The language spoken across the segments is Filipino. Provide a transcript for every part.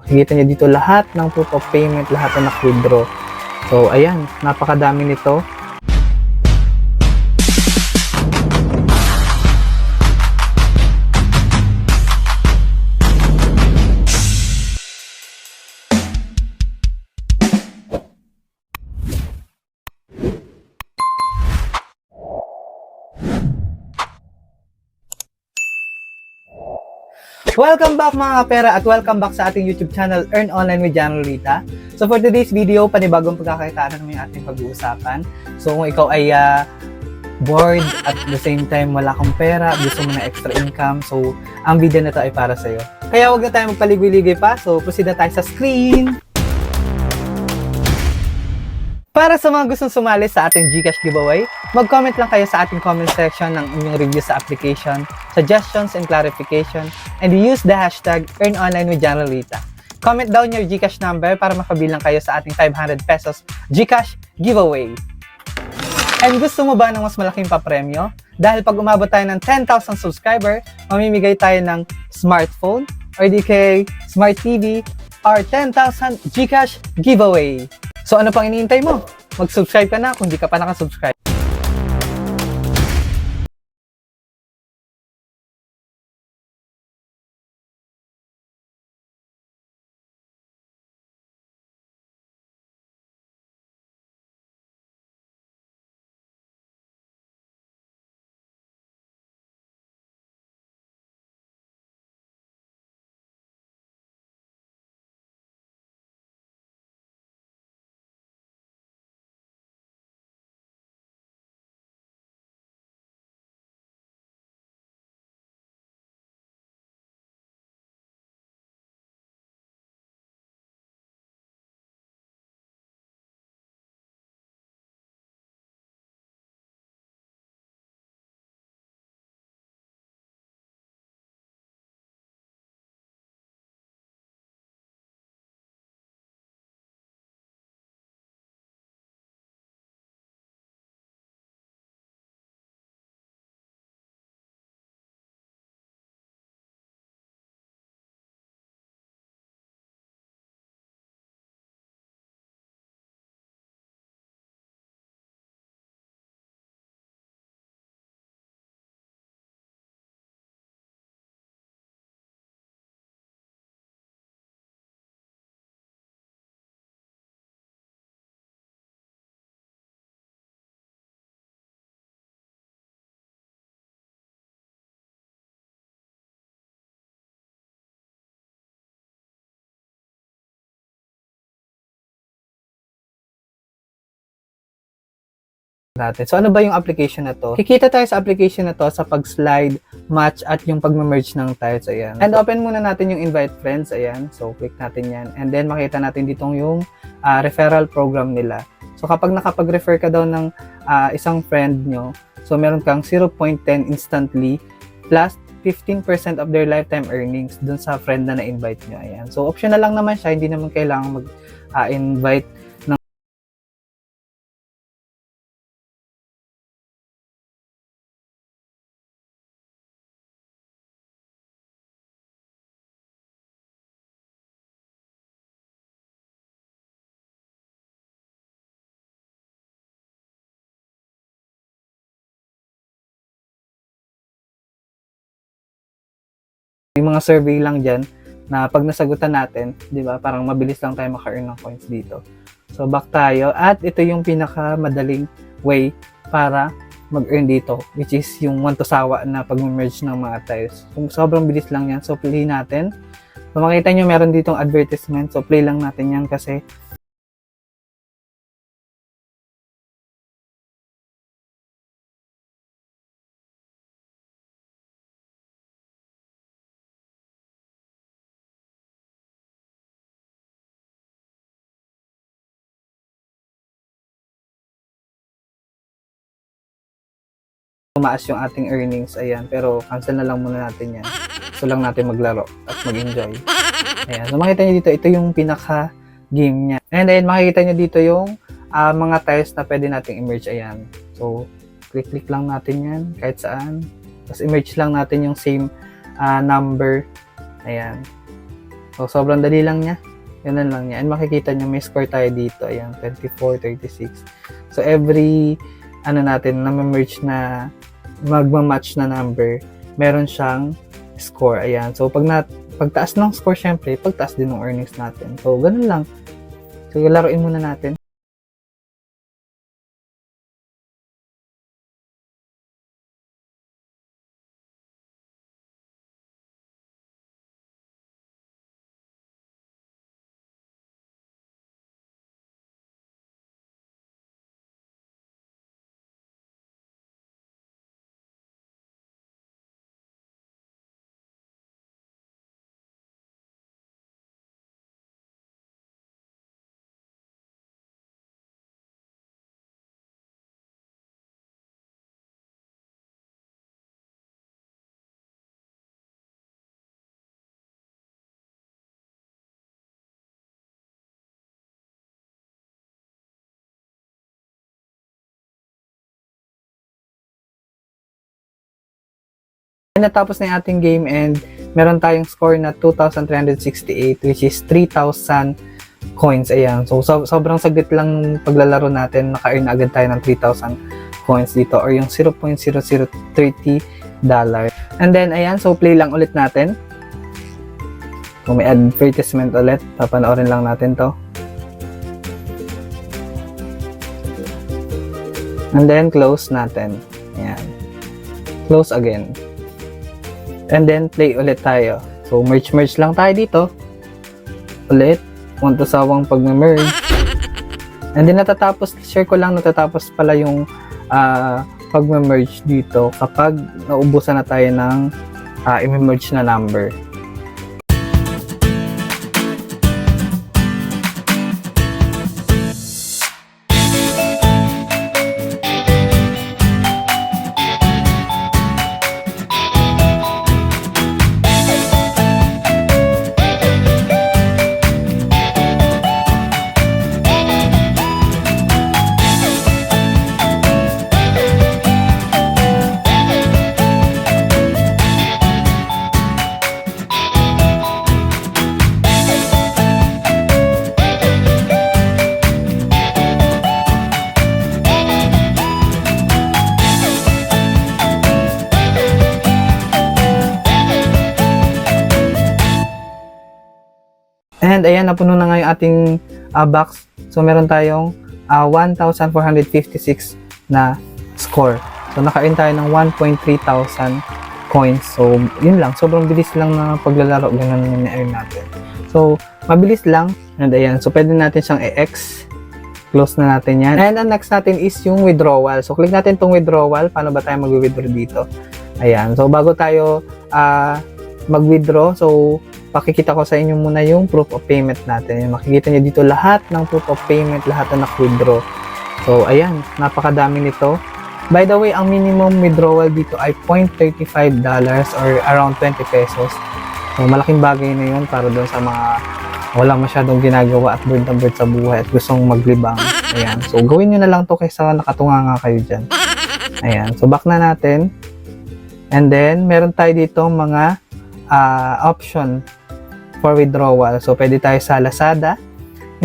Nakikita nyo dito lahat ng proof of payment, lahat na nak-withdraw. So, ayan, napakadami nito. Welcome back mga kapera at welcome back sa ating YouTube channel, Earn Online with Jan Lolita. So for today's video, panibagong pagkakakitaan naman yung ating pag-uusapan. So kung ikaw ay bored at the same time wala kang pera, gusto mo na extra income, so ang video na to ay para sa'yo. Kaya huwag na tayo magpaligoy-ligoy pa, so proceed na tayo sa screen! Para sa mga gustong sumali sa ating GCash giveaway, mag-comment lang kayo sa ating comment section ng inyong review sa application, suggestions and clarification, and use the hashtag EarnOnlineWithJanLolita. Comment down your GCash number para makabilang kayo sa ating 500 pesos GCash giveaway. And gusto mo ba ng mas malaking papremyo? Dahil pag umabot tayo ng 10,000 subscriber, mamimigay tayo ng smartphone, or di kay Smart TV, or 10,000 GCash giveaway. So ano pang iniintay mo? Mag-subscribe ka na kung di ka pa nakasubscribe. So ano ba yung application na to? Kikita tayo sa application na to sa pag-slide, match, at yung pag-merge ng tiles. Ayan. And open muna natin yung invite friends. Ayan. So click natin yan. And then makita natin ditong yung referral program nila. So kapag nakapag-refer ka daw ng isang friend nyo, so meron kang 0.10 instantly plus 15% of their lifetime earnings dun sa friend na na-invite nyo. Ayan. So optional lang naman siya. Hindi naman kailangan mag-invite yung mga survey lang dyan na pag nasagutan natin, di ba, parang mabilis lang tayo maka-earn ng coins dito. So, back tayo. At ito yung pinakamadaling way para mag-earn dito, which is yung one to sawa na pag-merge ng mga tiles. Kung sobrang bilis lang yan, so play natin. So, makita nyo meron ditong advertisement. So, play lang natin yan kasi tumaas yung ating earnings, ayan, pero cancel na lang muna natin yan. Gusto lang natin maglaro at mag-enjoy. Ayan, so makita nyo dito, ito yung pinaka game niya. And then makikita nyo dito yung mga tiles na pwede nating emerge, ayan. So, click lang natin yan kahit saan. Tapos emerge lang natin yung same number, ayan. So, sobrang dali lang niya. Ganun lang niya. And makikita niyo may score tayo dito. Ayan, 24, 36. So, every, natin, na merge na magmamatch na number, meron siyang score. Ayan. So, pagtaas ng score, syempre, pagtaas din ng earnings natin. So, ganun lang. So, laruin muna natin. Natapos na yung ating game and meron tayong score na 2,368 which is 3,000 coins. Ayan. So, sobrang saglit lang paglalaro natin. Naka-earn agad tayo ng 3,000 coins dito or yung $0.0030. And then, ayan. So, play lang ulit natin. So, may advertisement ulit. Papanoorin lang natin to. And then, close natin. Ayan. Close again. And then, play ulit tayo. So, merge lang tayo dito. Ulit. Huwag sawang pag-merge. And then, share ko lang, natatapos pala yung pag-merge dito kapag naubusan na tayo ng i-merge na number. And ayan, napuno na nga yung ating box. So, meron tayong 1,456 na score. So, naka-earn tayo ng 1,300 coins. So, yun lang. Sobrang bilis lang na paglalaro. Ganun yung na-earn natin. So, mabilis lang. And ayan. So, pwede natin siyang i-X. Close na natin yan. And ang next natin is yung withdrawal. So, click natin itong withdrawal. Paano ba tayo mag-withdraw dito? Ayan. So, bago tayo mag-withdraw, so, pakikita ko sa inyo muna yung proof of payment natin. Makikita nyo dito lahat ng proof of payment, lahat na nak-withdraw. So, ayan, napakadami nito. By the way, ang minimum withdrawal dito ay $0.35 or around 20 pesos. So, malaking bagay na yun para doon sa mga wala masyadong ginagawa at bird na bird sa buhay at gustong maglibang. Ayan. So, gawin nyo na lang to kaysa nakatunga nga kayo dyan. Ayan. So, back na natin. And then, meron tayo dito mga option for withdrawal. So, pwede tayo sa Lazada.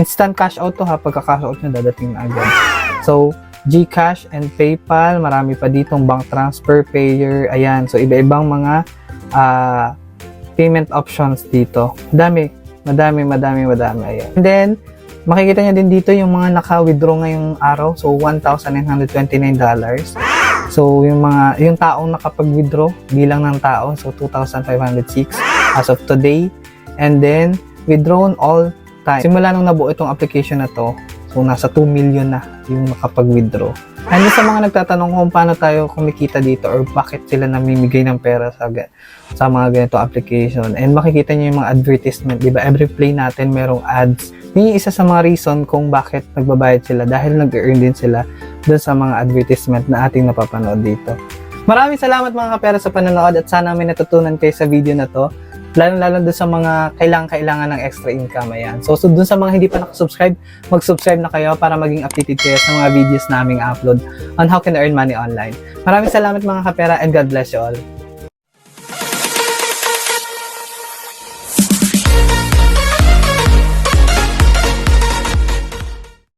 Instant cash out to ha. Pagka-cash out nyo, dadating na agad. So, GCash and PayPal. Marami pa ditong bank transfer, payer. Ayan. So, iba-ibang mga payment options dito. Madami. Ayan. And then, makikita nyo din dito yung mga naka-withdraw ngayong araw. So, $1,929. So, yung taong nakapag-withdraw, bilang ng tao, so 2,506 as of today. And then, withdrawn all time. Simula nung nabuo itong application na to, so nasa 2 million na yung nakapag-withdraw. And sa mga nagtatanong kung paano tayo kumikita dito or bakit sila namimigay ng pera sa mga ganito application. And makikita nyo yung mga advertisement, di ba? Every play natin merong ads. Yun yung isa sa mga reason kung bakit nagbabayad sila dahil nag-earn din sila dun sa mga advertisement na ating napapanood dito. Maraming salamat mga kapera sa panonood at sana may natutunan kayo sa video na to. Lalo dun sa mga kailangan ng extra income. Ayan. So dun sa mga hindi pa nakasubscribe, mag-subscribe na kayo para maging updated kayo sa mga videos naming upload on how can earn money online. Maraming salamat mga kapera and God bless you all.